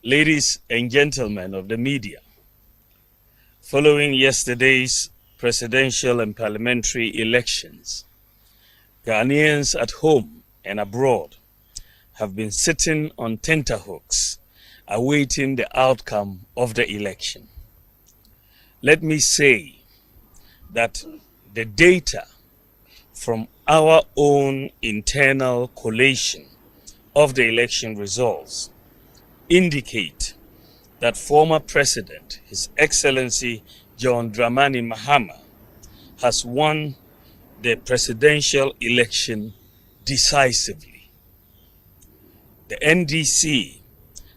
Ladies and gentlemen of the media, following yesterday's presidential and parliamentary elections, Ghanaians at home and abroad have been sitting on tenterhooks awaiting the outcome of the election. Let me say that the data from our own internal collation of the election results indicate that former President, His Excellency John Dramani Mahama, has won the presidential election decisively. The NDC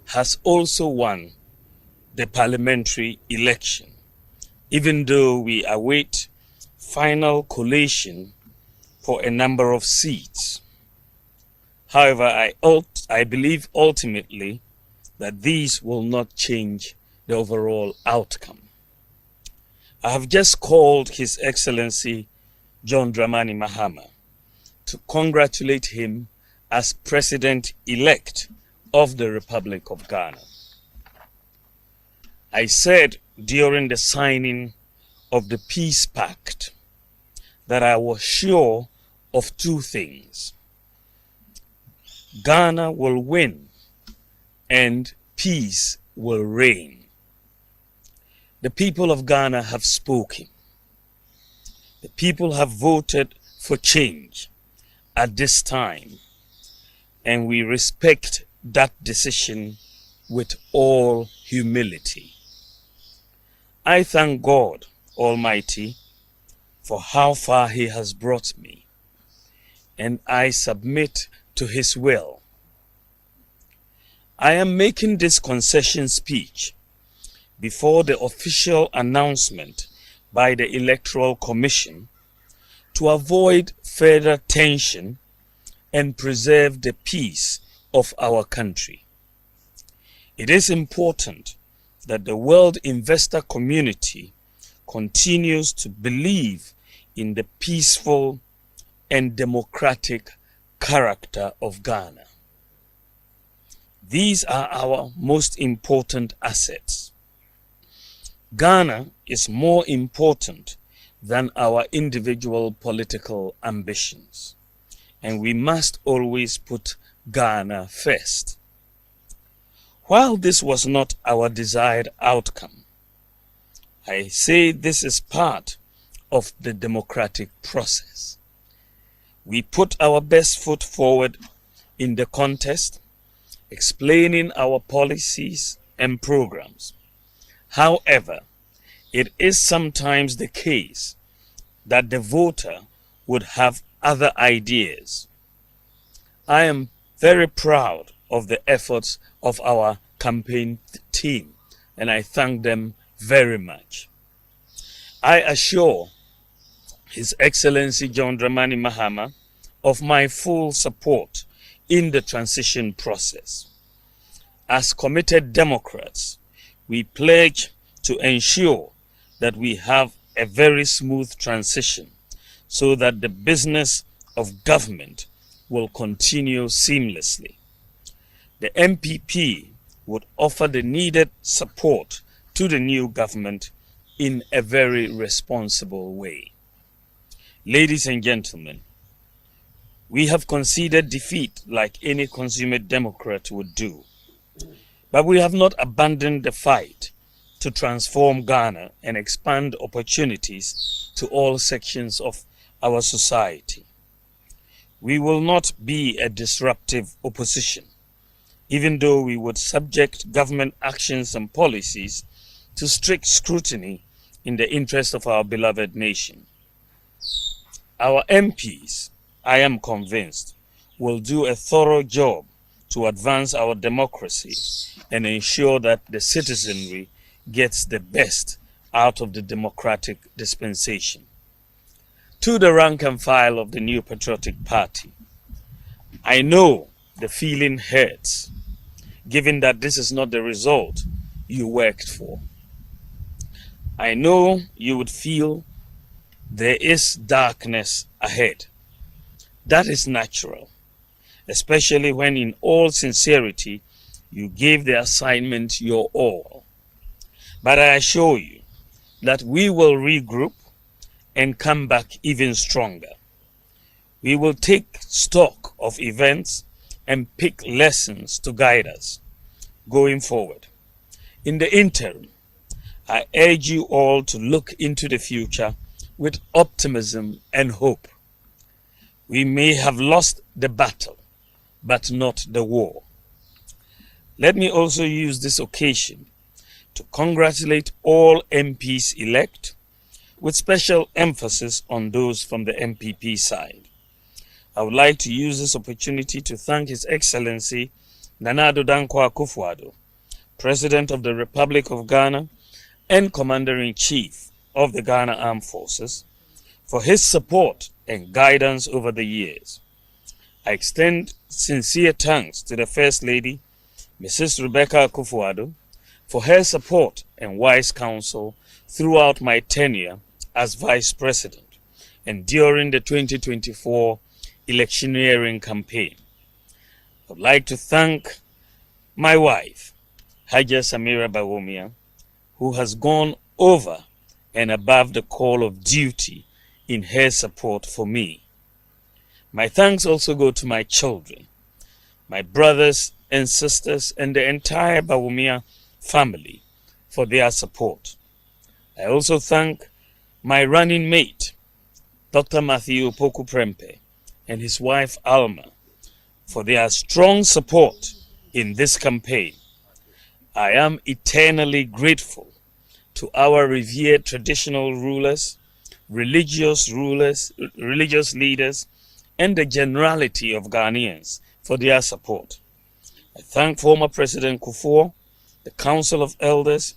has also won the parliamentary election, even though we await final collation for a number of seats. However, I believe ultimately that these will not change the overall outcome. I have just called His Excellency John Dramani Mahama to congratulate him as President-elect of the Republic of Ghana. I said during the signing of the Peace Pact that I was sure of two things: Ghana will win and peace will reign. The people of Ghana have spoken. The people have voted for change at this time, and we respect that decision with all humility. I thank God Almighty for how far He has brought me, and I submit to His will. I am making this concession speech before the official announcement by the Electoral Commission to avoid further tension and preserve the peace of our country. It is important that the world investor community continues to believe in the peaceful and democratic character of Ghana. These are our most important assets. Ghana is more important than our individual political ambitions, and we must always put Ghana first. While this was not our desired outcome, I say this is part of the democratic process. We put our best foot forward in the contest, explaining our policies and programs. However, it is sometimes the case that the voter would have other ideas. I am very proud of the efforts of our campaign team, and I thank them very much. I assure His Excellency John Dramani Mahama of my full support in the transition process. As committed Democrats, we pledge to ensure that we have a very smooth transition so that the business of government will continue seamlessly. The MPP would offer the needed support to the new government in a very responsible way. Ladies and gentlemen, we have conceded defeat like any consummate Democrat would do, but we have not abandoned the fight to transform Ghana and expand opportunities to all sections of our society. We will not be a disruptive opposition, even though we would subject government actions and policies to strict scrutiny in the interest of our beloved nation. Our MPs, I am convinced, will do a thorough job to advance our democracy and ensure that the citizenry gets the best out of the democratic dispensation. To the rank and file of the New Patriotic Party, I know the feeling hurts, given that this is not the result you worked for. I know you would feel there is darkness ahead. That is natural, especially when in all sincerity You gave the assignment your all. But I assure you that we will regroup and come back even stronger. We will take stock of events and pick lessons to guide us going forward. In the interim, I urge you all to look into the future with optimism and hope. We may have lost the battle, but not the war. Let me also use this occasion to congratulate all MPs-elect, with special emphasis on those from the MPP side. I would like to use this opportunity to thank His Excellency Nana Addo Dankwa Akufo-Addo, President of the Republic of Ghana and Commander-in-Chief of the Ghana Armed Forces, for his support and guidance over the years. I extend sincere thanks to the First Lady, Mrs. Rebecca Akufo-Addo, for her support and wise counsel throughout my tenure as Vice President and during the 2024 electioneering campaign. I would like to thank my wife, Haja Samira Bawumia, who has gone over and above the call of duty in her support for me. My thanks also go to my children, my brothers and sisters, and the entire Bawumia family for their support. I also thank my running mate, Dr. Matthew Opoku Prempeh, and his wife Alma, for their strong support in this campaign. I am eternally grateful to our revered traditional rulers, religious leaders, and the generality of Ghanaians for their support. I thank former President Kufuor, the Council of Elders,